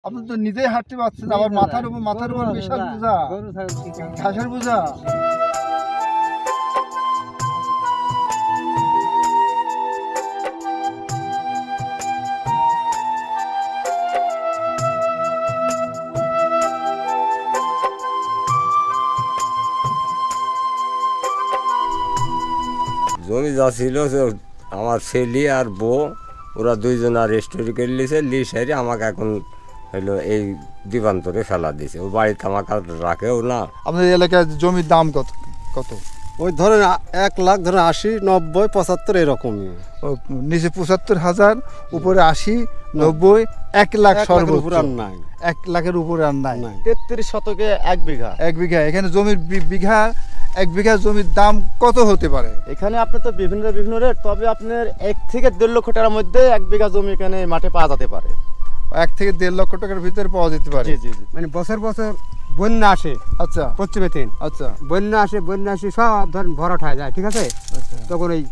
আপনি তো নিজেই হাঁটতে পারছেন, আবার মাথার উপর বিশাল বোঝা, ঘাসের বোঝা। জমি যা ছিল আমার ছেলে আর বউ ওরা দুইজন আর রেস্টোরি করে নিয়েছে, লি সাইডে আমাকে এখন হলো এই দিবান্তরে ফেলা দিয়েছে। ও বাড়িতে আমাকে রাখেও না। আপনাদের এলাকায় জমির দাম কত? ওই ধরেন 1 লাখ, ধরেন 80, 90, 75 এরকমই। নিচে 75,000, উপরে 80, 90, 1 লাখ সর্বোচ্চ। 1 লাখের উপরে আর নাই। 33 শতকে 1 বিঘা। 1 বিঘা। এখানে জমির বিঘা 1 বিঘা জমির দাম কত হতে পারে? এখানে আপনার তো বিভিন্ন রেট, তবে আপনার 1 থেকে 1.5 লক্ষ টাকার মধ্যে 1 বিঘা জমি এখানে মাঠে পাওয়া যেতে পারে। 1 থেকে 1.5 লক্ষ টাকার ভিতরে পাওয়া যেতে পারে। জি জি জি। মানে বছর বন্যা আসে। আচ্ছা, পশ্চিমে 3। আচ্ছা, বন্যা আসে সব ধরেন ভরাট হয়ে যায়, ঠিক আছে? তখন ওই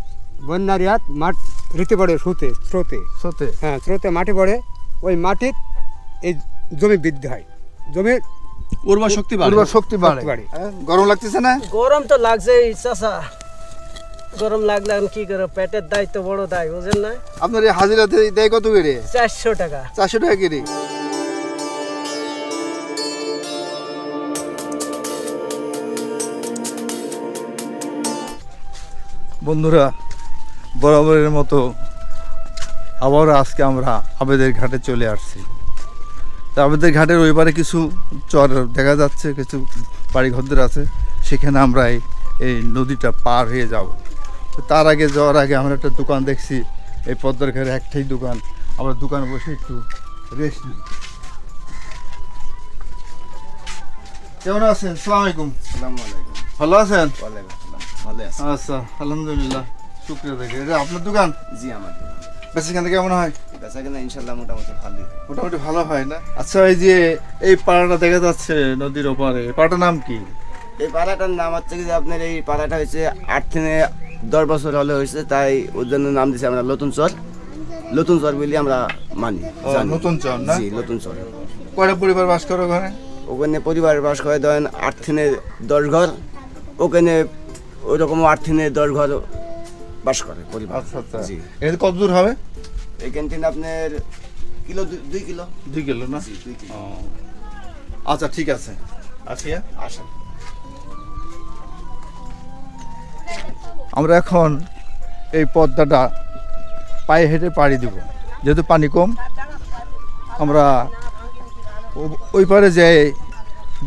বন্যার মাঠ ঋতু পড়ে স্রোতে, হ্যাঁ, স্রোতে মাটি পড়ে। ওই মাটির এই জমি বৃদ্ধি হয়, জমির উর্বর শক্তি বাড়ে। গরম লাগতেছে না? গরম তো লাগছেই চাচা, গরম লাগলে আমি কি করব, পেটের দায় তো বড় দায়, বুঝেন না? আপনার এই হাজিরা দেয় কত করে? 400 টাকা। 400 টাকা করে। বন্ধুরা, বরাবরের মতো আবারও আজকে আমরা আবেদের ঘাটে চলে আসছি। তা আবেদের ঘাটের ওই পারে কিছু চর দেখা যাচ্ছে, কিছু বাড়িঘরদের আছে, সেখানে আমরা এই নদীটা পার হয়ে যাব। তার আগে যাওয়ার আগে আমরা একটা দোকান দেখছি, এই পদ্মার ঘাটে একটাই দোকান। আমরা দোকানে বসে একটু রেস্ট নিই। কেমন আছেন? আসসালামু আলাইকুম। ভালো আছেন? আচ্ছা, আলহামদুলিল্লাহ, শুক্রিয়া। দেখে এটা আপনার দোকান? জি, আমার দোকান। বেচাকেনা কেমন হয়? বেচাকেনা ইনশাল্লাহ মোটামুটি ভালো হয় না? আচ্ছা, এই যে এই পাড়াটা দেখা যাচ্ছে নদীর ওপারে, এই পাড়াটার নাম কি? এই পাড়াটার নাম হচ্ছে কি যে আপনার এই পাড়াটা হচ্ছে 8 থেকে 10 বছর হলে হয়েছে, তাই ওর জন্য নাম দিয়েছি আমরা নতুন চর বলি আমরা মানি। নতুন চর না? জি, নতুন চর। কয়টা পরিবার বাস করে ওখানে? ওখানে পরিবার বাস করে ধরেন 8 থেকে 10 ঘর, ওখানে ওইরকম 8 থেকে 10 ঘর বাস করে পরিবার। আচ্ছা আচ্ছা। জি। এটা কত দূর হবে? এখান থেকে আপনার 2 কিলো। 2 কিলো না? জি, 2 কিলো। আচ্ছা, ঠিক আছে, আসিয়া আসেন। আমরা এখন এই পদ্মাটা পায়ে হেঁটে পাড়ি দিব, যেহেতু পানি কম। আমরা ওই পারে যে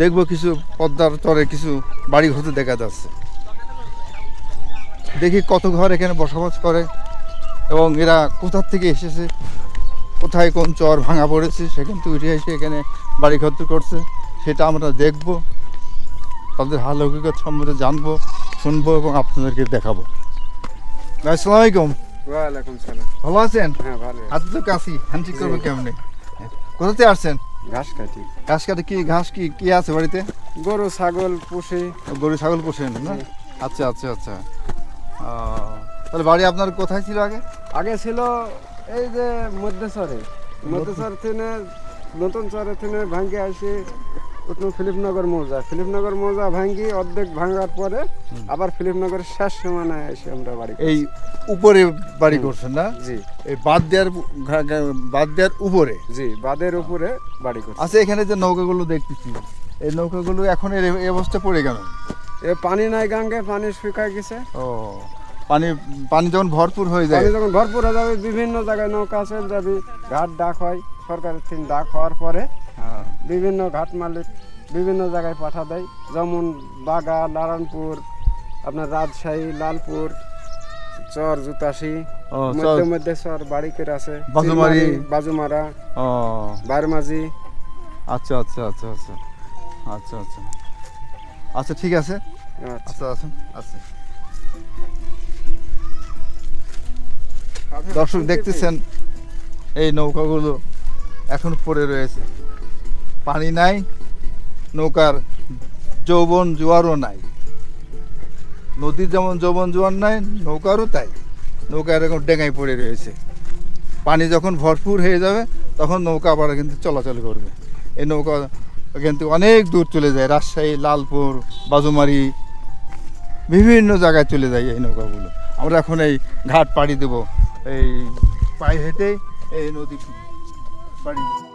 দেখবো কিছু পদ্মার চরে কিছু বাড়ি ঘর দেখা যাচ্ছে। দেখি কত ঘর এখানে বসবাস করে এবং এরা কোথার থেকে এসেছে, কোথায় কোন চর ভাঙা পড়েছে, সেখান থেকে উঠে এসে এখানে বাড়ি ঘর করছে, সেটা আমরা দেখব। তাদের হাল হকিকত সম্বন্ধে জানবো, শুনবো এবং আপনাদেরকে দেখাবো। আসসালামু আলাইকুম। ওয়ালাইকুম সালাম। ভালো আছেন? হ্যাঁ, ভালো। হাতে তো কাশি, হ্যান্ডশেক করবো কেমনে? কোথাতে আসছেন? ঘাস কাটি। ঘাস কাটে? কি ঘাস কি আছে বাড়িতে? গরু ছাগল পুষে। গরু ছাগল পোষেন না? আচ্ছা আচ্ছা আচ্ছা। তাহলে বাড়ি আপনার কোথায় ছিল আগে? আগে ছিল এই যে মধ্যচর থেকে নতুন চরে থেকে ভাঙ্গি আসে ফিলিপনগর মৌজা ভাঙ্গি অর্ধেক ভাঙার পরে আবার ফিলিপনগরের শেষ সীমানায় এসে আমরা বাড়ি। এই উপরে বাড়ি করছেন না? জি। এই বাদ দেওয়ার উপরে? জি, বাঁধের উপরে বাড়ি করছি। আচ্ছা, এখানে যে নৌকাগুলো দেখতেছি, এই নৌকাগুলো এখন এই অবস্থা পড়ে গেল? এ পানি নাই গাঙ্গে, পানি শুকায় গেছে। ও, পানি যখন ভরপুর হয়ে যায়, পানি যখন ভরপুর হয়ে যাবে, বিভিন্ন জায়গায় নৌকা আছে যাবে, ঘাট ডাক হয়, সরকারের থেকে ডাক হওয়ার পরে বিভিন্ন ঘাট মালিক বিভিন্ন জায়গায় পাঠা দেয়, যেমন বাগা, নারায়ণপুর, আপনার রাজশাহী, লালপুর, চর জুতাসি, মধ্যে চর বাড়িকের আছে, বাজুমারা, বারমাজি। আচ্ছা আচ্ছা আচ্ছা আচ্ছা আচ্ছা আচ্ছা আচ্ছা, ঠিক আছে। আচ্ছা আসুন। আচ্ছা, দর্শক দেখতেছেন এই নৌকাগুলো এখন পড়ে রয়েছে, পানি নাই, নৌকার যৌবন জোয়ারও নাই। নদীর যেমন যৌবন জোয়ার নাই, নৌকারও তাই। নৌকা এরকম ডেঙায় পড়ে রয়েছে। পানি যখন ভরপুর হয়ে যাবে তখন নৌকা আবার কিন্তু চলাচল করবে। এই নৌকা এখান থেকে অনেক দূর চলে যায়, রাজশাহী, লালপুর, বাজুমারি, বিভিন্ন জায়গায় চলে যায় এই নৌকাগুলো। আমরা এখন এই ঘাট পাড়ি দেব, এই পায়ে হেঁটে এই নদী পাড়ি দেব।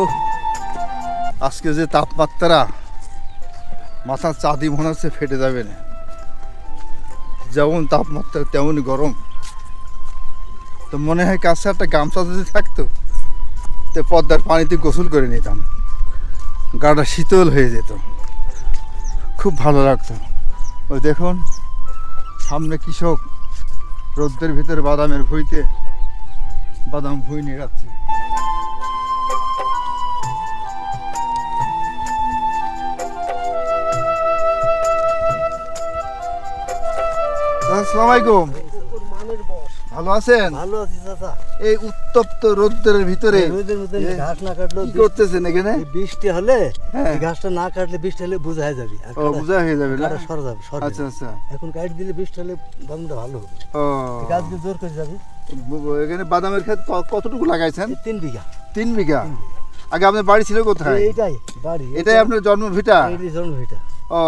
ওহ, আজকে যে তাপমাত্রা, মাথার চাঁদি মনে হচ্ছে ফেটে যাবে না। যেমন তাপমাত্রা তেমনই গরম। তো মনে হয় কাছে একটা গামছা যদি থাকতো তো পদ্মার পানিতে গোসল করে নিতাম, গাটা শীতল হয়ে যেত, খুব ভালো লাগতো। ওই দেখুন সামনে কৃষক রোদ্রের ভিতরে বাদামের ভুঁইতে বাদাম ভুঁই নিয়ে যাচ্ছে। আসসালামু আলাইকুম, ভালো আছেন? ভালো আছি চাচা। এই উত্তপ্ত রোদ্রের ভিতরে রোদের মধ্যে ঘাস না কাটলেও কি করতেছেন এখানে? বৃষ্টি হলে হ্যাঁ। এই ঘাসটা না কাটলে বৃষ্টি হলে বোঝা হয়ে যাবে, আর ও বোঝা হয়ে যাবে না? গাটা সরে যাবে, সরে আচ্ছা যাবে। আচ্ছা। এখন কাট দিলে বৃষ্টি হলে বাদামটা ভালো হবে। ও গাছগুলো জোর করে যাবে। এখানে বাদামের ক্ষেত কতটুকু লাগাইছেন? 3 বিঘা। 3 বিঘা। আগে আপনার বাড়ি ছিল কোথায়? এইটাই বাড়ি, এটাই আপনার জন্মভিটা? এই জন্মভিটা। ও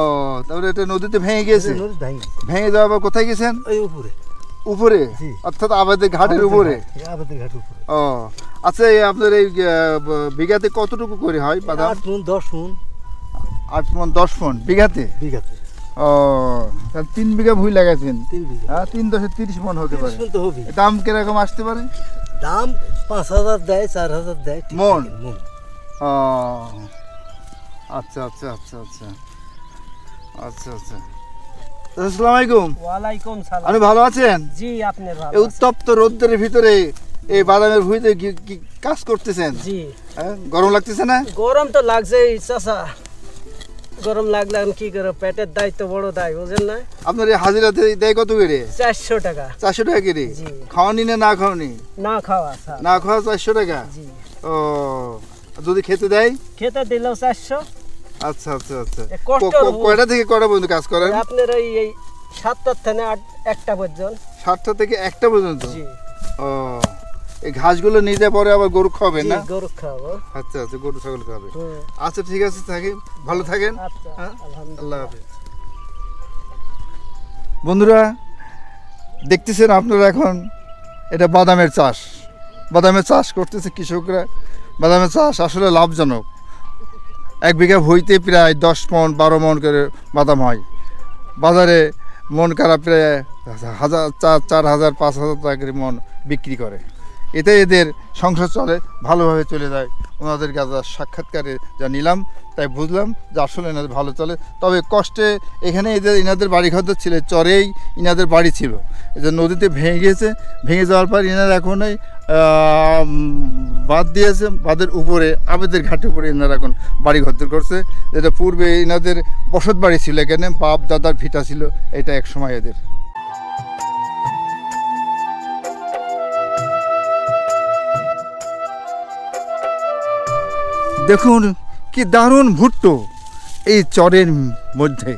তারপরে এটা নদীতে ভেঙে গিয়েছে? নদী ভাঙি ভেঙে যাওয়ার পর কোথায় গেছেন? ওই উপরে। উপরে? জি। অর্থাৎ আবাদের ঘাটের উপরে? আবাদের ঘাটের উপরে। ও আচ্ছা, এই আপনার এই বিঘাতে কতটুকু করে হয় বাদাম? 8 মণ 10 মণ। 8 মণ 10 মণ বিঘাতে? বিঘাতে। ও তাহলে 3 বিঘা ভুঁই লাগাইছেন? 3 বিঘা। হ্যাঁ, 3 10 30 মণ হতে পারে। 30 মণ তো হবে। দাম কিরকম আসতে পারে? দাম 5000 দেয়, 4000 দেয়। ঠিক মণ? থাকে, মণ। ও আচ্ছা আচ্ছা আচ্ছা আচ্ছা আচ্ছা আচ্ছা। আসসালামু আলাইকুম। ওয়ালাইকুম সালাম। আপনি ভালো আছেন? জি, আপনি ভালো এই আছেন? উত্তপ্ত রোদ্রের ভিতরে এই বাদামের ভুঁইতে কি কাজ করতেছেন? জি। হ্যাঁ, গরম লাগতেছে না? গরম তো লাগছেই চাচা, গরম লাগলে আমি কি করব, পেটের দায়িত্ব বড় দায়, বুঝেন না? আপনার এই হাজিরা দেয় কত করে? 400 টাকা। 400 টাকা করে? জি। খাওয়ানি না না খাওয়ানি? না খাওয়া স্যার। না খাওয়া 400 টাকা? জি। ও যদি খেতে দেয়? খেতে দিলেও 400। আচ্ছা আচ্ছা আচ্ছা। এ কষ্ট কয়টা থেকে কয়টা পর্যন্ত কাজ করেন? আপনার এই 7টার থেকে 1টা পর্যন্ত। 7টা থেকে 1টা পর্যন্ত? জি। ও এই ঘাসগুলো নিয়ে যাওয়ার পরে আবার গরু খাওয়াবেন না? জি, গরু খাওয়াবো। আচ্ছা আচ্ছা, গরু ছাগল খাবে। হুম। আচ্ছা ঠিক আছে, থাকেন, ভালো থাকেন। আচ্ছা, হ্যাঁ? আলহামদুলিল্লাহ। আল্লাহ হাফেজ। বন্ধুরা দেখতেছেন আপনারা, এখন এটা বাদামের চাষ। বাদামের চাষ করতেছে কৃষকরা। বাদামের চাষ আসলে লাভজনক। 1 বিঘা ভুঁইতে প্রায় 10 মণ 12 মণ করে বাদাম হয়। বাজারে মন কারা প্রায় 4,000 5,000 টাকা করে মন বিক্রি করে। এতে এদের সংসার চলে, ভালোভাবে চলে যায়। ওনাদের কাছে সাক্ষাৎকারে যা নিলাম তাই বুঝলাম যে আসলে এনাদের ভালো চলে। তবে কষ্টে এখানে এনাদের বাড়িঘর ছিল, চরেই এনাদের বাড়ি ছিল। এই যে নদীতে ভেঙে গিয়েছে, ভেঙে যাওয়ার পর এনারা এখন এই বাঁধ দিয়েছে, বাঁধের উপরে আবেদের ঘাটের উপরে এনারা এখন বাড়ি ঘর করছে। যেটা পূর্বে এনাদের বসত বাড়ি ছিল, এখানে বাপ দাদার ভিটা ছিল, এটা এক সময় এদের। দেখুন কি দারুণ ভুট্টো এই চরের মধ্যে।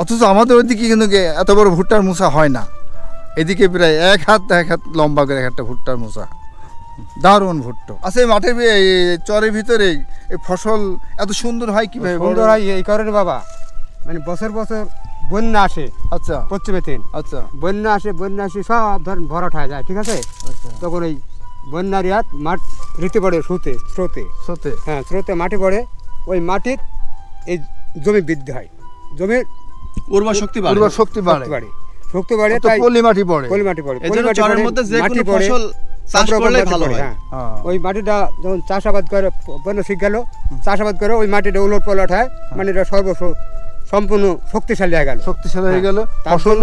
অথচ আমাদের ওইদিকে কিন্তু এত বড় ভুট্টার মোসা হয় না। এদিকে প্রায় 1 হাত লম্বা করে একটা ভুট্টার মোসা, দারুণ ভুট্টো। আচ্ছা, এই মাঠের এই চরের ভিতরে এই ফসল এত সুন্দর হয় কিভাবে? সুন্দর হয় এই কারণে বাবা, মানে বছর বছর বন্যা আসে। আচ্ছা পশ্চিমে তিন আচ্ছা বন্যা আসে সব ধরেন ভরাট হয়ে যায়, ঠিক আছে? আচ্ছা। তখন ওই বন্যার ইয়াত মাঠ ঋতু পড়ে স্রোতে, সত্যি? হ্যাঁ স্রোতে মাটি পড়ে, ওই মাটির এই জমি বৃদ্ধি হয়, জমির উর্বর শক্তি বাড়ে। শক্তি বাড়ে, শক্তি বাড়ে, তো তাই পলি মাটি পড়ে। পলি মাটি পড়ে, এজন্য চরের মধ্যে যে কোনো ফসল চাষ করলে ভালো হয়। হ্যাঁ, ওই মাটিটা যখন চাষাবাদ করে বন্য শিখ গেল, চাষাবাদ করে ওই মাটিটা উলট পালট হয়, মানে এটা সম্পূর্ণ শক্তিশালী হয়ে গেল, শক্তিশালী হয়ে গেল, তার ফসল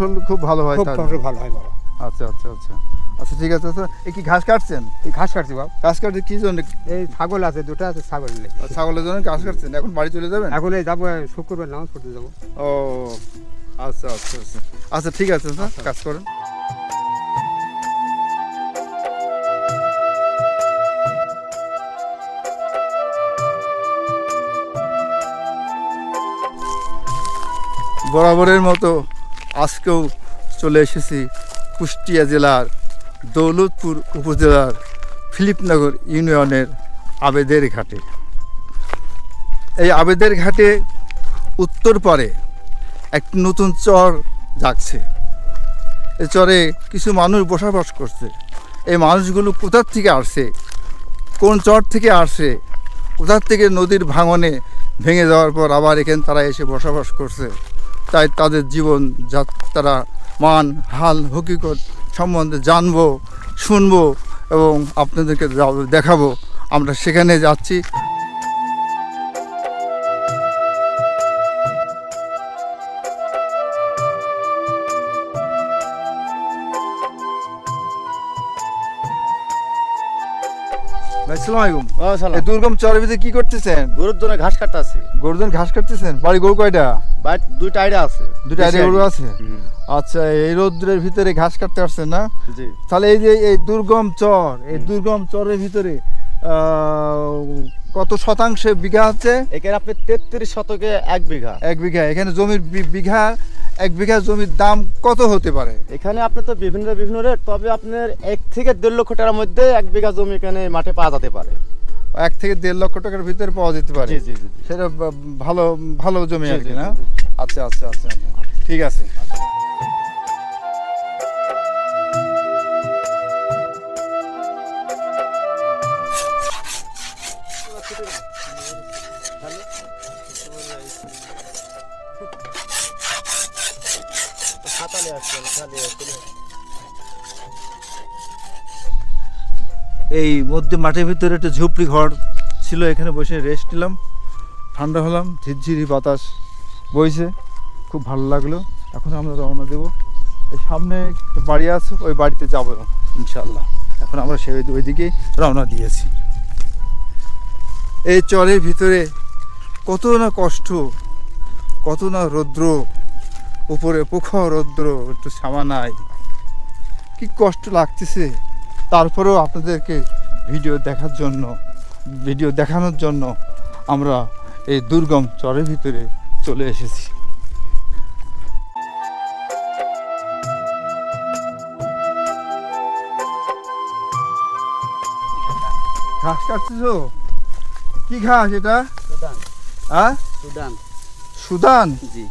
জন্য খুব ভালো হয়, খুব ফসল ভালো হয় বাবা। আচ্ছা আচ্ছা আচ্ছা আচ্ছা ঠিক আছে। আচ্ছা এই কি ঘাস কাটছেন? এই ঘাস কাটছি বাপ, ঘাস কাটতে কি জন্য? এই ছাগল আছে, দুটো আছে ছাগল নেই। ছাগলের জন্য ঘাস কাটছেন, এখন বাড়ি চলে যাবেন? এখন এই যাবো, শুক্রবার নামাজ পড়তে যাবো। ও আচ্ছা আচ্ছা আচ্ছা আচ্ছা ঠিক আছে স্যার, কাজ করেন। বরাবরের মতো আজকেও চলে এসেছি কুষ্টিয়া জেলার দৌলতপুর উপজেলার ফিলিপনগর ইউনিয়নের আবেদের ঘাটে। এই আবেদের ঘাটে উত্তর পারে একটি নতুন চর জাগছে। এই চরে কিছু মানুষ বসবাস করছে। এই মানুষগুলো কোথার থেকে আসছে, কোন চর থেকে আসছে, কোথার থেকে নদীর ভাঙনে ভেঙে যাওয়ার পর আবার এখানে তারা এসে বসবাস করছে, তাই তাদের জীবন যাত্রা মান হাল হকিকত সম্বন্ধে জানবো, শুনবো এবং আপনাদেরকে দেখাবো। আমরা সেখানে যাচ্ছি। আসসালামু আলাইকুম। এই দুর্গম চরের ভিতরে কি করতেছেন? গরুর জন্য ঘাস কাটতে আছি। গরুর জন্য ঘাস কাটতেছেন? বাড়ি গরু কয়টা? বাট দুইটা আইডিয়া আছে। দুটো আইডিয়া গরু আছে? আচ্ছা, এই রৌদ্রের ভিতরে ঘাস কাটতে আসছেন না? জি। তাহলে এই যে এই দুর্গম চর, এই দুর্গম চরের ভিতরে কত শতাংশে বিঘা আছে? এখানে আপনি 33 শতকে 1 বিঘা। 1 বিঘা। এখানে জমির বিঘা, 1 বিঘা জমির দাম কত হতে পারে? এখানে আপনি তো বিভিন্ন রেট, তবে আপনার 1 থেকে 1.5 লক্ষ টাকার মধ্যে 1 বিঘা জমি এখানে মাঠে পাওয়া যেতে পারে। 1 থেকে 1.5 লক্ষ টাকার ভিতরে পাওয়া যেতে পারে? জি জি জি। সেটা ভালো ভালো জমি আর কি, জি, না? জি, জি। আচ্ছা আচ্ছা আচ্ছা ঠিক আছে। এই মধ্যে মাঠের ভিতরে একটা ঝুপড়ি ঘর ছিল, এখানে বসে রেস্ট নিলাম, ঠান্ডা হলাম, ঝিরঝিরি বাতাস বইছে, খুব ভালো লাগলো। এখন আমরা রওনা দেবো। এই সামনে একটা বাড়ি আছে, ওই বাড়িতে যাবো ইনশাল্লাহ। এখন আমরা ওই দিকেই রওনা দিয়েছি। এই চরের ভিতরে কত না কষ্ট, কত না রৌদ্র, উপরে প্রখর রৌদ্র, একটু ছামা নাই, কি কষ্ট লাগতেছে। তারপরেও আপনাদেরকে ভিডিও দেখানোর জন্য আমরা এই দুর্গম চরের ভিতরে চলে এসেছি। ঘাস কাটছিস? কি ঘাস এটা? হ্যাঁ, সুদান। জি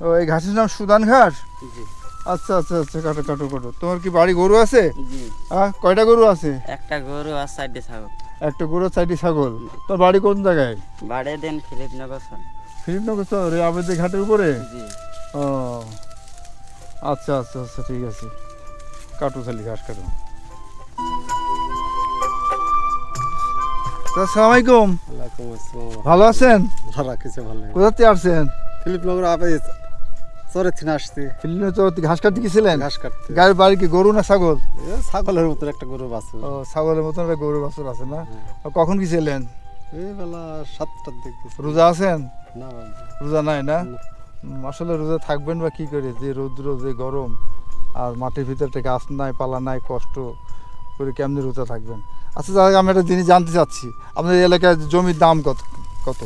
ও, এই ঘাসের নাম সুদান ঘাস? জি আচ্ছা আচ্ছা আচ্ছা, কাটো কাটো কাটো। তোমার কি বাড়ি গরু আছে? জি। কয়টা গরু আছে? একটা গরু আর 4টি ছাগল। একটা গরু, 4টি ছাগল। তোর বাড়ি কোন জায়গায়? বাড়ি দেন ফিলিপনগর। ফিলিপনগর চর, এই আবেদের ঘাটের উপরে? জি। ও আচ্ছা আচ্ছা আচ্ছা ঠিক আছে, কাটো খালি ঘাস কাটো। আসসালামু আলাইকুম। ওয়ালাইকুম আসসালাম। ভালো আছেন? ভালো কিছু ভালো নেই। কোথা থেকে আসছেন? ফিলিপনগর আপে চরে থেকে আসছি। ফিলিপনগর চর থেকে ঘাস কাটতে গেছিলেন? ঘাস কাটতে। গায়ের বাড়ি কি গরু না ছাগল? ছাগলের মতন একটা গরু বাছুর। ও, ছাগলের মতন একটা গরু বাছুর আছে না? কখন গেছিলেন? এই বেলা 7টার দিকে। রোজা আছেন? না রোজা নাই না? আসলে রোজা থাকবেন বা কি করে, যে রৌদ্র, যে গরম, আর মাঠের ভিতরে গাছ নাই, পালা নাই, কষ্ট করে কেমনি রোজা থাকবেন? আচ্ছা, যাই, আমি একটা জিনিস জানতে চাচ্ছি, আপনার এলাকায় জমির দাম কত কত?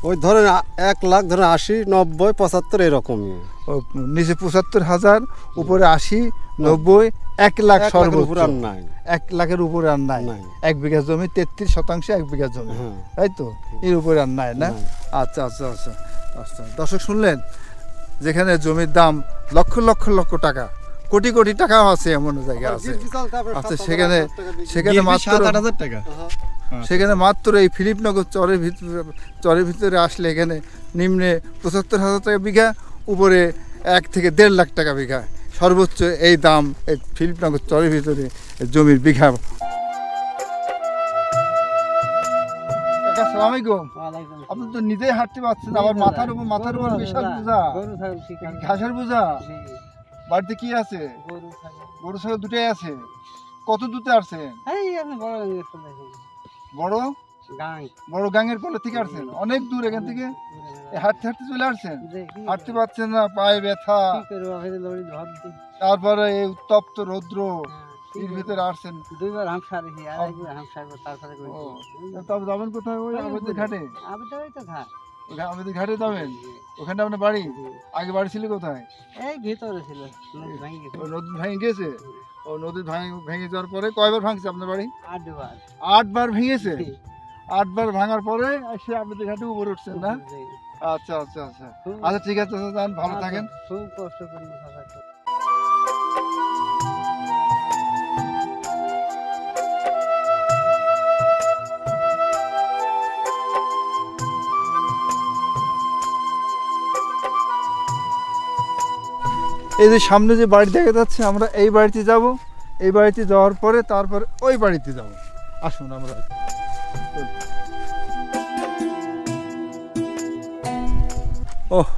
ওই ধরেন 1 লাখ, ধরেন 80, 90, 75 এরকমই। ও, নিচে 75,000, উপরে 80, 90, 1 লাখ সর্বোচ্চ। আর নাই। 1 লাখের উপরে আর নাই। নাই। 1 বিঘা জমি 33 শতাংশে 1 বিঘা জমি, হ্যাঁ। তাই তো? এর উপরে আর নাই না? নাই। আচ্ছা আচ্ছা আচ্ছা আচ্ছা, দর্শক শুনলেন, যেখানে জমির দাম লক্ষ লক্ষ লক্ষ টাকা, কোটি কোটি টাকাও আছে, এমন জায়গা আছে। আচ্ছা, সেখানে মাত্র 7-8 টাকা। সেখানে মাত্র এই ফিলিপনগর চরের ভিতরে আসলে এখানে নিম্নে 75,000 টাকা বিঘা, উপরে 1 থেকে 1.5 লাখ টাকা বিঘা, সর্বোচ্চ এই দাম এই ফিলিপনগর চরের ভিতরে জমির বিঘা। কাকা, আসসালামু আলাইকুম। আপনি তো নিজেই হাঁটতে পারছেন, আবার মাথার উপর বিশাল বোঝা, ঘাসের বোঝা। বাড়িতে কি আছে? গরু থাকে। গরু ছাগল দুটাই আছে। কত দূরতে আসছেন? এই আমি বড় গাঙের কোলে দেখি। বড় গাং। বড় গাঙের কোলে থেকে আসছেন? অনেক দূর এখান থেকে হাঁটতে হাঁটতে চলে আসছেন? দেখি হাঁটতে পারছেন না, পায়ে ব্যথা, কি করবো আমি লড়ি ধর দিই। তারপরে এই উত্তপ্ত রৌদ্র, কি এর করবো? ভিতরে আসছেন। দুইবার হাম সারেছি আর একবার হাম সারবো তারপরে করি। ও, তবে যাবেন কোথায়? ওই আমাদের ঘাটে? আমি তো ওই তো ঘাট। আমাদের ঘাটে যাবেন? ওখানে আপনার বাড়ি? আগে বাড়ি ছিল কোথায়? এই ভিতরে ছিল নদী ভাঙি গেছে। ও নদী ভেঙে গেছে? ও নদী ভেঙে যাওয়ার পরে কয়বার ভাঙছে আপনার বাড়ি? 8 বার। 8 বার ভেঙেছে? 8 বার ভাঙার পরে এসে আপনাদের ঘাটে উপরে উঠছেন না? আচ্ছা আচ্ছা আচ্ছা আচ্ছা, ঠিক আছে, যান, ভালো থাকেন। খুব কষ্ট করি থাকা। এই যে সামনে যে বাড়ি দেখা যাচ্ছে, আমরা এই বাড়িতে যাব। এই বাড়িতে যাওয়ার পরে তারপর ওই বাড়িতে যাব। আসুন আমরা। ওহ,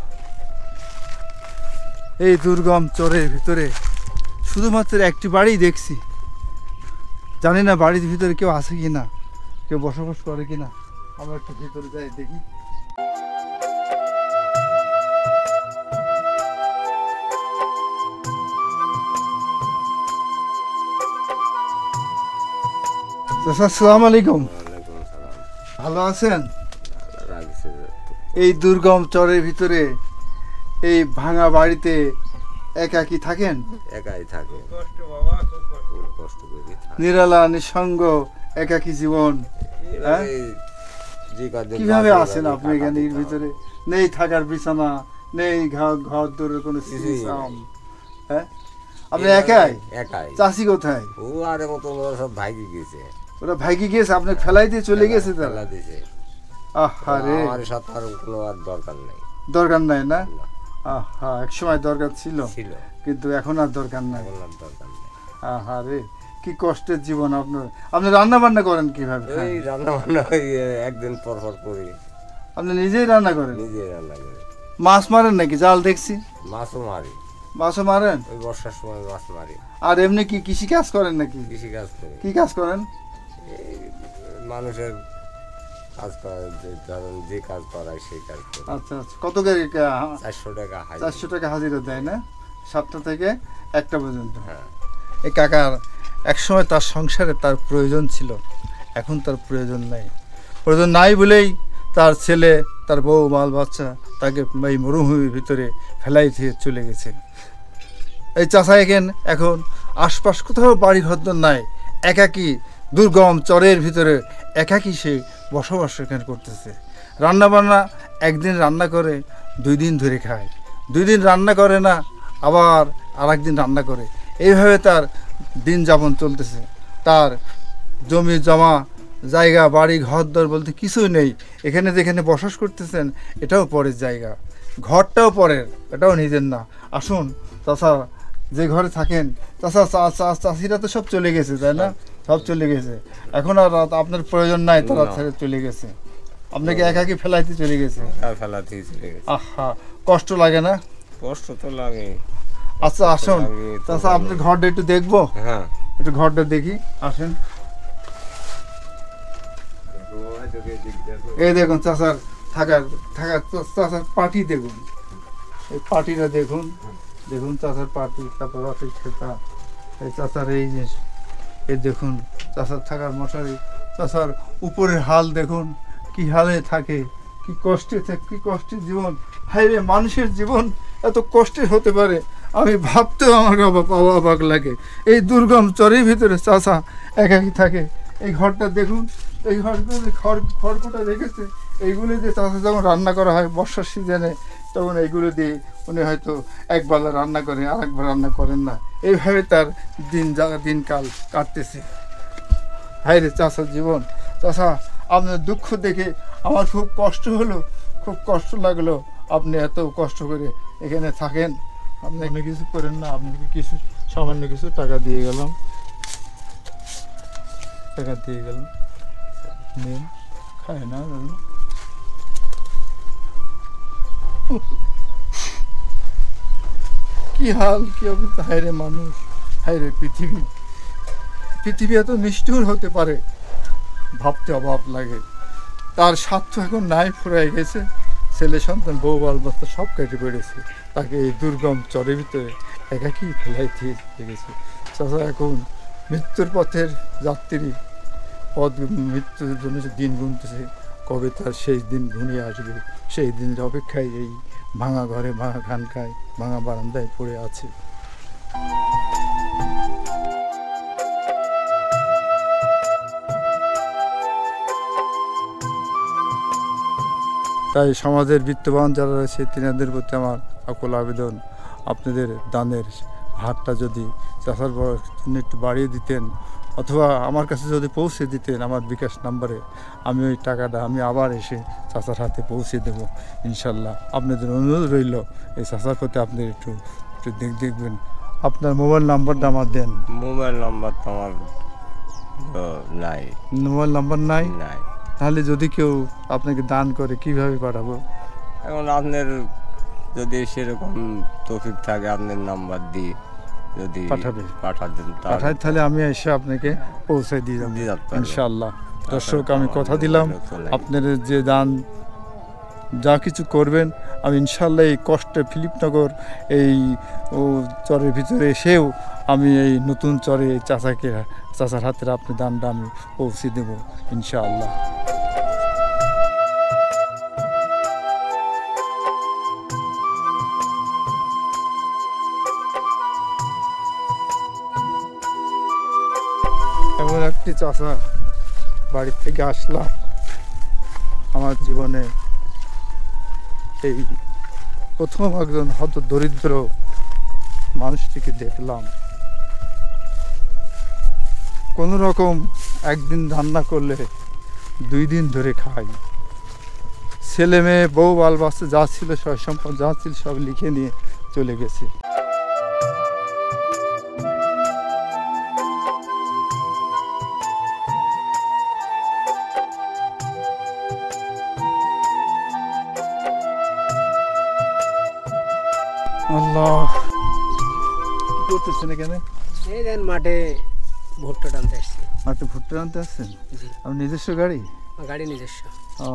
এই দুর্গম চরের ভিতরে শুধুমাত্র একটি বাড়ি দেখছি। জানি না বাড়ির ভিতরে কেউ আছে কি না, কেউ বসবাস করে কি না। আমরা একটু ভিতরে যাই, দেখি। আসসালামু আলাইকুম। ওয়ালাইকুম সালাম। ভালো আছেন? রাখছে এই দুর্গম চরের ভিতরে এই ভাঙা বাড়িতে একাকি থাকেন? একাই থাকে, খুব কষ্ট করি থাকে। নিরালা নিঃসঙ্গ একাকি জীবন। হ্যাঁ? কিভাবে আছেন আপনি এখানে এর ভিতরে? নেই থাকার বিছানা, নেই ঘর দূরের কোনো সিস্টেম। হ্যাঁ, আপনি একাই? একাই। চাষি কোথায়? ও আরে মতো ওরা সব ভাগি গেছে। ওরা ভাইকি গেছে, আপনি ফেলাই দিয়ে চলে গেছে তারা? ফেলা দিছে। আহারে, আমার সাথে আর কোনো আর দরকার নেই। দরকার নাই না? না, আহা, এক সময় দরকার ছিল, ছিল, কিন্তু এখন আর দরকার নাই। এখন আর দরকার নেই। আহারে, কি কষ্টের জীবন আপনার। আপনি রান্না বান্না করেন কিভাবে? ওই রান্না বান্না ওই একদিন পর পর করি। আপনি নিজেই রান্না করেন? নিজে রান্না করি। মাছ মারেন নাকি? জাল দেখছি। মাছও মারি, মাছও মারেন? ওই বর্ষার সময় মাছ মারি। আর এমনি কি কৃষি কাজ করেন নাকি? কৃষি কাজ করি। কি কাজ করেন? এই মানুষের কাজ করে, ধরেন যে কাজ করায় সেই কাজ করি। আচ্ছা আচ্ছা, কত করে? 400 টাকা হাই। 400 টাকা হাজিরা দেয় না? 7টা থেকে 1টা পর্যন্ত। হ্যাঁ। এই কাকার একসময় তার সংসারে তার প্রয়োজন ছিল, এখন তার প্রয়োজন নাই। প্রয়োজন নাই বলেই তার ছেলে, তার বউ, বাল বাচ্চা তাকে এই মরুভূমির ভিতরে ফেলাই দিয়ে চলে গেছে। এই চাষা এখন আশপাশ কোথাও বাড়ি ঘর নাই, একাকী দুর্গম চরের ভিতরে একাকী সে বসবাস এখানে করতেছে। রান্না বান্না একদিন রান্না করে 2 দিন ধরে খায়, 2 দিন রান্না করে না, আবার আর একদিন রান্না করে। এইভাবে তার দিন যাপন চলতেছে। তার জমি জমা জায়গা, বাড়ি ঘরদর বলতে কিছুই নেই। এখানে যেখানে বসবাস করতেছেন এটাও পরের জায়গা, ঘরটাও পরের, এটাও নিজের না। আসুন চাষা, যে ঘরে থাকেন চাষিরা তো সব চলে গেছে, তাই না? সব চলে গেছে, এখন আর আপনার প্রয়োজন নাই, তারা ছেড়ে চলে গেছে, আপনাকে একাকি ফেলাইতে চলে গেছে। ফেলাতেই চলে গেছে। আহা, কষ্ট লাগে না? কষ্ট তো লাগে। আচ্ছা আসুন চাষা, আপনার ঘরটা একটু দেখবো? হ্যাঁ, একটু ঘরটা দেখি, আসেন। এই দেখুন চাষার থাকার চাষার পাটি দেখুন, এই পাটিটা দেখুন, দেখুন চাষার পাটি, তারপর রসের খেতা, এই চাষার এই যে এই দেখুন চাষার থাকার মশারি, চাষার উপরের হাল দেখুন, কি হালে থাকে, কি কষ্টের জীবন। হায় রে, মানুষের জীবন এত কষ্টের হতে পারে আমি ভাবতেও আমার অবাক লাগে। এই দুর্গম চরের ভিতরে চাষা একাকি থাকে। এই ঘরটা দেখুন, এই ঘরগুলো খড়কুটা রেখেছে, এইগুলো দিয়ে চাষা যখন রান্না করা হয় বর্ষার সিজনে, তখন এইগুলো দিয়ে উনি হয়তো একবেলা রান্না করে, আর একবার রান্না করেন না। এইভাবে তার দিনকাল কাটতেছে। হায় রে চাষার জীবন। চাষা, আপনার দুঃখ দেখে আমার খুব কষ্ট হলো, খুব কষ্ট লাগলো। আপনি এত কষ্ট করে এখানে থাকেন, আপনি কিছু করেন না। আপনাকে কিছু সামান্য কিছু টাকা দিয়ে গেলাম, নিন, খায় না। কি হাল, কি অবস্থা! হায় রে মানুষ, হায় রে পৃথিবী, পৃথিবী এত নিষ্ঠুর হতে পারে ভাবতে অভাব লাগে। তার স্বার্থ এখন নাই, ফুরাই গেছে, ছেলে সন্তান বউ বাল বাচ্চা সব কেটে পড়েছে, তাকে এই দুর্গম চরের ভিতরে একাকি ফেলাই দিয়ে গেছে। চাচা এখন মৃত্যুর পথের যাত্রী, পথ মৃত্যুর জন্য যে দিন গুনতেছে, কবে তার শেষ দিন ঘনিয়ে আসবে সেই দিনের অপেক্ষায় এই ভাঙা ঘরে, ভাঙা খানকায়, ভাঙা বারান্দায় পড়ে আছে। তাই সমাজের বিত্তবান যারা রয়েছে তিনাদের প্রতি আমার আকুল আবেদন, আপনাদের দানের হারটা যদি চাষার জন্য একটু বাড়িয়ে দিতেন, অথবা আমার কাছে যদি পৌঁছে দিতেন আমার বিকাশ নাম্বারে, আমি ওই টাকাটা আমি আবার এসে চাচার হাতে পৌঁছে দেবো ইনশাল্লাহ। আপনাদের অনুরোধ রইল এই চাচার প্রতি আপনি একটু একটু দেখবেন। আপনার মোবাইল নাম্বারটা আমার দেন। মোবাইল নাম্বার তো আমার নাই। মোবাইল নাম্বার নাই? নাই। তাহলে যদি কেউ আপনাকে দান করে কিভাবে পাঠাবো? এখন আপনার যদি সেরকম তৌফিক থাকে আপনার নাম্বার দিই, যদি পাঠাতেন তাহলে আমি এসে আপনাকে পৌঁছে দিয়ে যাবো ইনশাআল্লাহ। দর্শক, আমি কথা দিলাম আপনাদের যে দান যা কিছু করবেন আমি ইনশাআল্লাহ এই কষ্টে ফিলিপনগর এই চরের ভিতরে এসেও আমি এই নতুন চরে এই চাচার হাতের আপনি দানটা আমি পৌঁছে দেবো ইনশাআল্লাহ। এমন একটি চাচা বাড়ির থেকে আসলাম, আমার জীবনে এই প্রথম একজন হত দরিদ্র মানুষটিকে দেখলাম। কোনো রকম একদিন রান্না করলে 2 দিন ধরে খাই। ছেলে মেয়ে বউ বাল বাচ্চা যা ছিল সব সম্পদ যা ছিল সব লিখে নিয়ে চলে গেছে। আল্লাহ, কি করতেছেন এখানে? এই দেন মাঠে ভুট্টা টানতে আসছি। মাঠে ভুট্টা টানতে আসছেন? আপনি নিজস্ব গাড়ি? গাড়ি নিজস্ব। ও,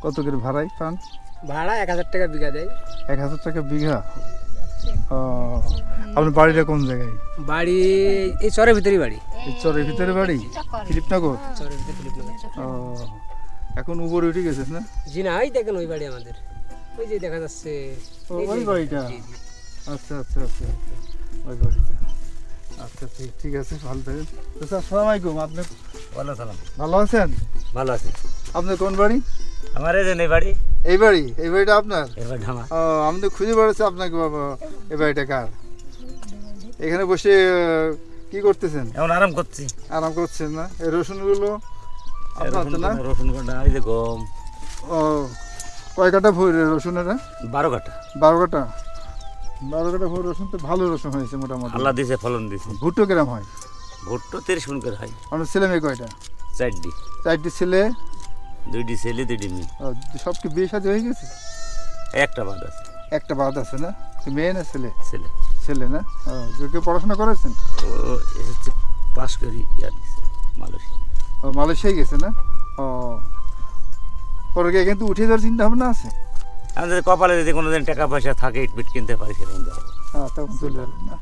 কত করে ভাড়াই পান? ভাড়া 1000 টাকা বিঘা দেয়। 1000 টাকা বিঘা? ও, আপনার বাড়িটা কোন জায়গায়? বাড়ি এই চরের ভিতরেই বাড়ি। এই চরের ভিতরে বাড়ি? ফিলিপনগর? চরের ভিতরে ফিলিপনগর। ও, এখন উপরে উঠে গেছিস না? জি না, এই দেখেন ওই বাড়ি আমাদের, ওই যে দেখা যাচ্ছে ওই বাড়িটা। আচ্ছা আচ্ছা আচ্ছা, ওই বাড়িটা। আচ্ছা ঠিক আছে, ভালো থাকেন। আসসালামু আলাইকুম। আপনি ভালো সালাম। ভালো আছেন? ভালো আছি। আপনার কোন বাড়ি? আমার এই বাড়ি। এই বাড়ি? এই বাড়িটা আপনার? এই বাড়িটা আমার। ও, আমি তো খুঁজে বেড়াচ্ছি আপনাকে বাবা। এই বাড়িটা কার? এখানে বসে কি করতেছেন? এখন আরাম করছি। আরাম করছেন না? এই রসুনগুলো আপনার তো না? রসুন কাটা, এই যে গম। ও, কয় কাটা ভুঁই রসুন এটা? 12 কাটা। 12 কাটা? 12 কাটা ভুঁই রসুন তো ভালো রসুন হয়েছে মোটামুটি। আল্লাহ দিছে, ফলন দিছে। ভুট্টো কিরম হয়? ভুট্টো 30 মণ করে হয়। আপনার ছেলে মেয়ে কয়টা? 4টি। 4টি ছেলে? 2টি ছেলে 2টি মেয়ে। সব কি বিয়ে শাদী হয়ে গেছে? একটা বাদ আছে। একটা বাদ আছে না? মেয়ে না ছেলে? ছেলে। ছেলে না? ও, কেউ পড়াশোনা করেছেন? ও হচ্ছে পাস করি মালয়েশিয়া। ও, মালয়েশিয়ায় গেছে না? ও, পরে গিয়ে কিন্তু উঠে যাওয়ার চিন্তা ভাবনা আছে? আমাদের কপালে যদি কোনোদিন টাকা পয়সা থাকে, ইট পিট কিনতে পারি, সেরকম যাবো। তখন চলে যাবেন না?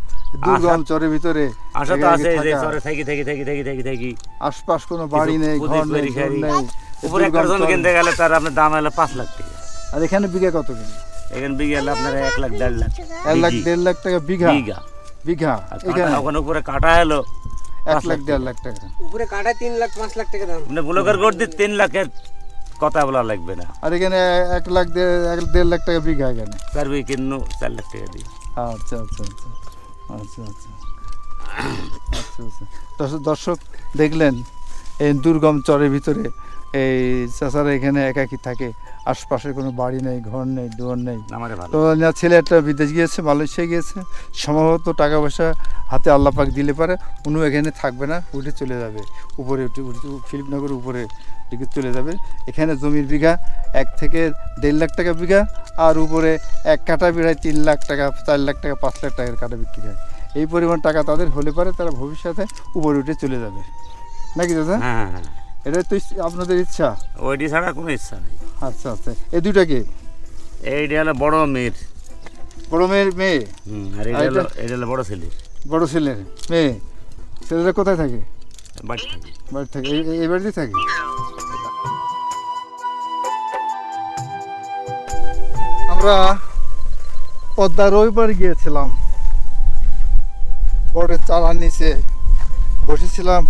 দুর্গম চরের ভিতরে আশা তো আছে যে চরে থাকি আশপাশ কোনো বাড়ি নেই, ঘর নেই, ঘর নেই। উপরে একটা জমি কিনতে গেলে তার আপনার দাম হলো 5 লাখ টাকা। আর এখানে বিঘা কত কিলো? এখানে বিঘা হলো আপনার 1 লাখ 1.5 লাখ। 1 লাখ 1.5 লাখ টাকা বিঘা? বিঘা। এখানে ওখানে উপরে কাটা হলো 1 লাখ 1.5 লাখ টাকা। উপরে কাটা 3 লাখ 5 লাখ টাকা দাম। মানে ব্লকের কোট দিয়ে 3 লাখের কথা বলা লাগবে না। আর এখানে 1 লাখ 1.5 লাখ টাকা বিঘা এখানে। 4 বিঘা কিনো 4 লাখ টাকা দিই। আচ্ছা আচ্ছা আচ্ছা আচ্ছা আচ্ছা আচ্ছা আচ্ছা। দর্শক দেখলেন এই দুর্গম চরের ভিতরে এই চাচারা এখানে একাকি থাকে, আশপাশে কোনো বাড়ি নেই, ঘর নেই, দুয়ার নেই। আমারে ভালো তো না ছেলে একটা বিদেশ গিয়েছে, মালয়েশিয়া গিয়েছে, সম্ভবত টাকা পয়সা হাতে আল্লাহ পাক দিলে পারে উনি এখানে থাকবে না, উঠে চলে যাবে উপরে, ফিলিপনগর উপরে দিকে চলে যাবে। এখানে জমির বিঘা 1 থেকে 1.5 লাখ টাকা বিঘা, আর উপরে 1 কাঠা বিঘায় 3 লাখ টাকা, 4 লাখ টাকা, 5 লাখ টাকার কাঠা বিক্রি হয়। এই পরিমাণ টাকা তাদের হলে পারে তারা ভবিষ্যতে উপরে উঠে চলে যাবে, নাকি দাদা? হ্যাঁ হ্যাঁ, এটা তো আপনাদের ইচ্ছা? ওইটি ছাড়া কোনো ইচ্ছা নেই। আচ্ছা আচ্ছা, এই দুইটা কি? এইটা হলো বড় মেয়ের। বড় মেয়ের মেয়ে? আর এটা হলো বড় ছেলের। বড় ছেলের মেয়ে। ছেলেরা কোথায় থাকে? বাড়ি থেকে। বাড়ি থাকে, এই বাড়িতে থাকে। আমরা পদ্মার ওই পারে গিয়েছিলাম, বড়ের চালার নিচে বসেছিলাম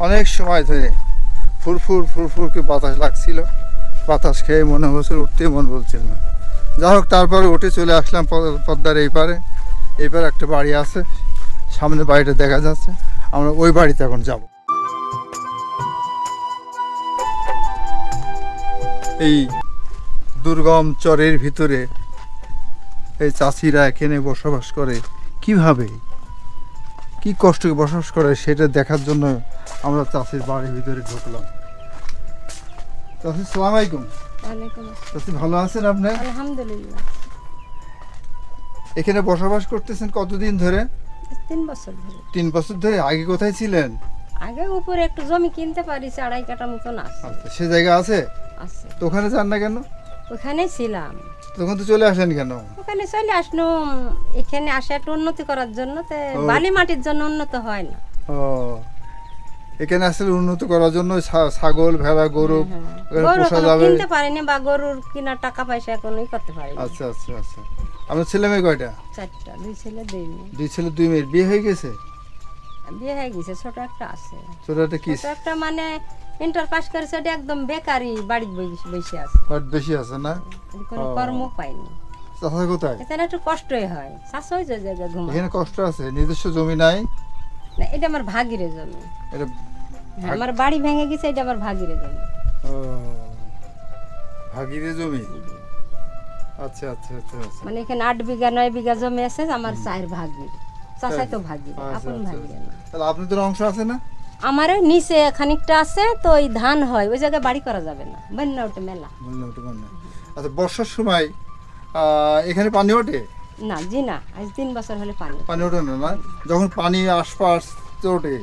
অনেক সময় ধরে। ফুরফুরকে বাতাস লাগছিল, বাতাস খেয়ে মনে হচ্ছিল উঠতে মন বলছিল না। যাই হোক, তারপরে উঠে চলে আসলাম পদ্মার এই পারে একটা বাড়ি আছে, সামনে বাড়িটা দেখা যাচ্ছে, আমরা ওই বাড়িতে এখন যাব। এই দুর্গম চরের ভিতরে এই চাষিরা এখানে বসবাস করে কিভাবে, কি কষ্টে বসবাস করে সেটা দেখার জন্য আমরা চাষির বাড়ির ভিতরে ঢুকলাম। চাষি সালাম আলাইকুম। চাষি ভালো আছেন আপনি? আলহামদুলিল্লাহ। এখানে বসবাস করতেছেন কতদিন ধরে? 3 বছর ধরে। 3 বছর ধরে। আগে কোথায় ছিলেন? আগে উপরে একটু জমি কিনতে পারি, 2.5 কাঠা মতন আছে। আচ্ছা, সে জায়গা আছে? আছে। তো ওখানে যান না কেন? ওখানে ছিলাম। তখন তো চলে আসেন কেন? ওখানে চলে আসলো এখানে আসে একটু উন্নতি করার জন্য, তো বালি মাটির জন্য উন্নত হয় না। ও, এখানে আসলে উন্নত করার জন্য ছাগল, ভেড়া, গরু পোষা যাবে। কিনতে পারিনি, বা গরুর কিনা টাকা পয়সা এখনই করতে পারিনি। আচ্ছা আচ্ছা আচ্ছা। আপনার ছেলে মেয়ে কয়টা? 4টা, 2 ছেলে 2 মেয়ে। 2 ছেলে 2 মেয়ে। বিয়ে হয়ে গেছে? বিয়ে হয়ে গেছে, ছোট একটা আছে। ছোট একটা কি? ছোট একটা মানে ইন্টার পাস করেছে, ওটা একদম বেকারি, বাড়িতে বসে আছে। বাড়িতে বেশি আছে না? কোনো কর্ম পাইনি। চাষা কোথায়? এখানে একটু কষ্টই হয়, চাষ ওই যে জায়গায় ঘুমায়। এখানে কষ্ট আছে, নিজস্ব জমি নাই? না, এটা আমার ভাগিরে জমি। এটা আমার বাড়ি ভেঙে গেছে, এটা আমার ভাগিরে জমি। ও, ভাগিরে জমি। আচ্ছা আচ্ছা আচ্ছা আচ্ছা। মানে এখানে 8 বিঘা 9 বিঘা জমি আছে, আমার 4 ভাগির। চাচাই তো ভাগিরে, আপন ভাগিরে না। তাহলে আপনাদের অংশ আছে না? আমার নিচে খানিকটা আছে, তো ওই ধান হয়, ওই জায়গায় বাড়ি করা যাবে না, বন্যা ওঠে মেলা। বললাম তো মানে। আচ্ছা, বর্ষার সময় এখানে পানি ওঠে? না জি না, আজ 3 বছর হলে পানি ওঠে না? না, যখন পানি আশপাশ ওঠে,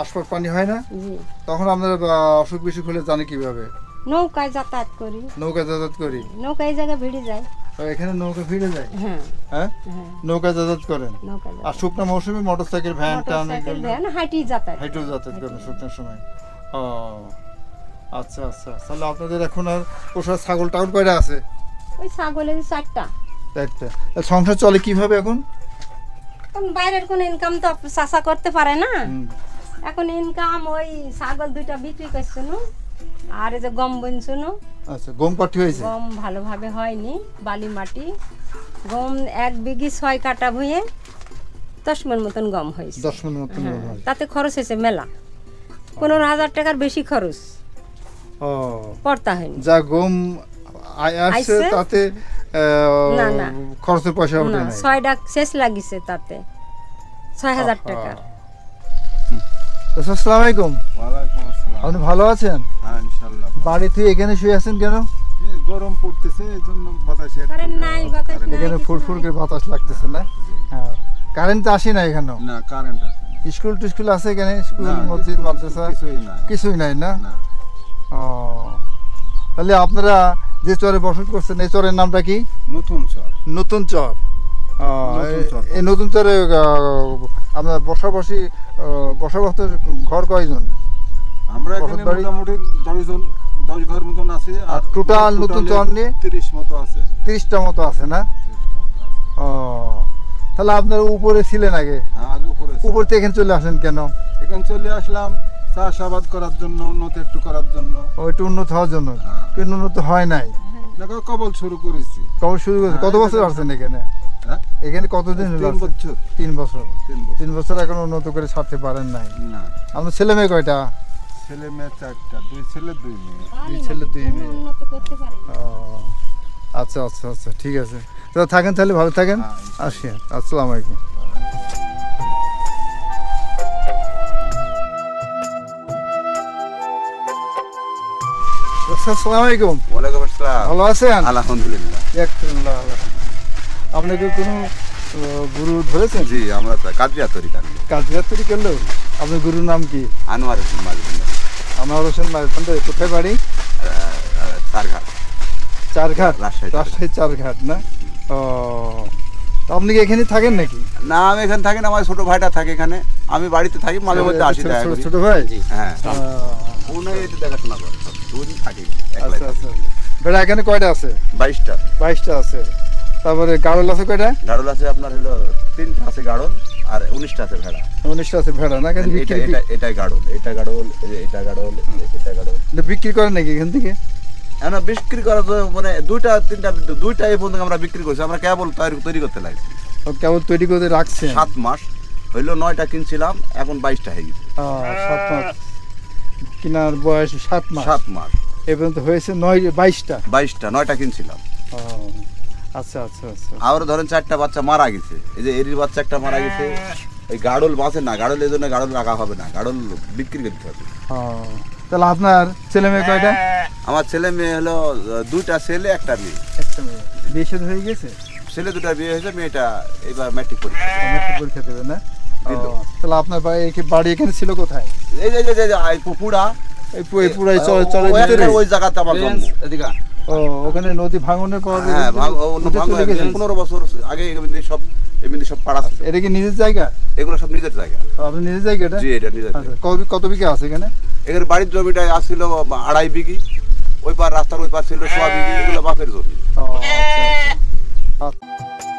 আশপাশ পানি হয় না, জি, তখন আপনারা অসুখ বিসুখ হলে জানে কিভাবে? নৌকায় যাতায়াত করি। নৌকা যাতায়াত করি? নৌকা এই জায়গায় ভিড়ে যায়। এখানে নৌকা ফিরে যায়? হ্যাঁ হ্যাঁ, হ্যাঁ, নৌকা যাতায়াত করেন? নৌকা আর শুকনো মৌসুমে মোটরসাইকেল, ভ্যান, টান, মোটরসাইকেল ভ্যান হাঁটি যাতায়াত। হাইটেও যাতায়াত করেন শুকনোর সময়? ও আচ্ছা আচ্ছা। তাহলে আপনাদের এখন আর পোষা ছাগল টাগল কয়টা আছে? ওই ছাগলের 4টা। 4টা। সংসার চলে কিভাবে এখন? এখন বাইরের কোনো ইনকাম তো চাষা করতে পারে না, এখন ইনকাম ওই ছাগল 2টা বিক্রি করছিল, আর এই যে গম বুনছিল। আচ্ছা, গম কাটি হয়েছে? গম ভালোভাবে হয়নি, বালি মাটি। গম 1 বিঘি 6 কাঠা ভুঁয়ে 10 মণ মতন গম হয়েছে। 10 মণ মতন গম হ্যাঁ, হয়েছে। তাতে খরচ হয়েছে মেলা, 15,000 টাকার বেশি খরচ। ও, পড়তা হয়নি। যা গম আসছে তাতে না না, খরচের পয়সা ওঠে না? 6টা শেষ লাগিছে, তাতে 6,000 টাকা। আসসালামু আলাইকুম। ওয়ালাইকুম আসসালাম। আপনি ভালো আছেন? হ্যাঁ, ইনশাআল্লাহ। বাড়ি থেকে এখানে শুয়ে আছেন কেন? গরম পড়তেছে, এইজন্য বাতাসে কারেন্ট নাই, বাতাস নাই, এখানে ফুরফুর করে বাতাস লাগতেছে না? হ্যাঁ। কারেন্ট আসে না এখানেও? না, কারেন্ট আছে না। স্কুল টিস্কুল আছে এখানে? স্কুল, মসজিদ, মাদ্রাসা কিছুই নাই না? ও, তাহলে আপনারা যে চরে বসত করছেন, এই চরের নামটা কি? নতুন চর। নতুন চর। এই নতুন চরে আপনার বসবাসী ঘর কয়জন? আমরা এখানে মোটামুটি 10 ঘর মতন আছে। আর টোটাল নতুন চর নিয়ে 30 মতো আছে। 30টা মতো আছে না? ও, তাহলে আপনারা উপরে ছিলেন আগে? আগে উপর থেকে এখানে চলে আসেন কেন? এখানে চলে আসলাম চাষাবাদ করার জন্য, উন্নত একটু করার জন্য। একটু উন্নত হওয়ার জন্য? কিন্তু উন্নত হয় নাই? দেখো, কবল শুরু করেছি। কবল শুরু করেছি। কত বছর আসছেন এখানে? এখানে কতদিন? 3 বছর। 3 বছর। 3 বছর এখন উন্নত করে ছাড়তে পারেন নাই? না। আপনার ছেলে মেয়ে কয়টা? ছেলে মেয়ে 4টা, 2 ছেলে 2 মেয়ে। 2 ছেলে 2 মেয়ে। উন্নত করতে পারি না। ও, আচ্ছা আচ্ছা আচ্ছা, ঠিক আছে। তো থাকেন তাহলে, ভালো থাকেন। আসি, আসসালামু আলাইকুম। আসসালামু আলাইকুম। ওয়ালাইকুম আসসালাম। ভালো আছেন? আলহামদুলিল্লাহ। আলহামদুলিল্লাহ। আপনাকে কোনো গুরু ধরেছেন? জি, আমরা তো কাজিয়া তরিকা নিয়ে। কাজিয়া তৈরি করলো। আপনার গুরুর নাম কি? আনোয়ার হোসেন মাঝখান। আনোয়ার হোসেন মাঝখান। কোথায় বাড়ি? চারঘাট। চারঘাট, রাজশাহী। রাজশাহী চারঘাট না? ও, তো আপনি কি এখানে থাকেন নাকি? না, আমি এখানে থাকি না, আমার ছোট ভাইটা থাকে এখানে। আমি বাড়িতে থাকি, মাঝে মধ্যে আসি। ছোট ভাই? হ্যাঁ, উনি দেখাশোনা করে, দুদিন থাকি। আচ্ছা আচ্ছা। বেড়া এখানে কয়টা আছে? 22টা। 22টা আছে। তারপরে গাড়ল আছে কয়টা? গাড়ল আছে আপনার হলো 3টা আছে গাড়ল, আর 19টা আছে ভেড়া। 19টা আছে ভেড়া না? কেন বিক্রি? এটাই গাড়ল, এটা গাড়ল, এটা গাড়ল, এটা গাড়ল। এটা বিক্রি করেন নাকি এখান থেকে? না, বিক্রি করা তো মানে 2টা 3টা 2টা এই পর্যন্ত আমরা বিক্রি করছি। আমরা কেবল তৈরি করতে লাগছি। কেবল তৈরি করে রাখছে। 7 মাস হইলো, 9টা কিনছিলাম, এখন 22টা হয়ে গেছে। 7 মাস কিনার বয়স 7 মাস। 7 মাস এ পর্যন্ত হয়েছে 22টা। 9টা কিনছিলাম। আচ্ছা আচ্ছা আচ্ছা। আর ধরেন 4টা বাচ্চা মারা গেছে। এই যে এরির বাচ্চা একটা মারা গেছে। এই গাড়ল বাঁচে না, গাড়ল এই জন্য গাড়ল রাখা হবে না, গাড়ল বিক্রি করতে হবে। তাহলে আপনার ছেলে মেয়ে কয়টা? আমার ছেলে মেয়ে হলো 2টা ছেলে, একটা মেয়ে। একটা মেয়ে। বিয়ে শাদী হয়ে গেছে? ছেলে 2টা বিয়ে হয়েছে, মেয়েটা এবার ম্যাট্রিক পরীক্ষা। ম্যাট্রিক পরীক্ষা দেবে না? তাহলে আপনার বাড়ি এখানে ছিল কোথায়? এই যে পুরা, এই পুরাই চলে ভিতরে ওই জায়গাতে আমার জন্ম। এদিকে ওখানে নদী ভাঙনের পর? হ্যাঁ, 15 বছর আগে এমনি সব পাড়া। এটা কি নিজের জায়গা? এগুলো সব নিজের জায়গা। আপনার নিজের জায়গা এটা? জি, এটা নিজের জায়গা। কত বিঘা আছে এখানে? এখানে বাড়ির জমিটা আসছিল 2.5 বিঘি, ওই পার রাস্তার ওই পার ছিল 6 বিঘি, এগুলো বাপের জমি। আচ্ছা আচ্ছা।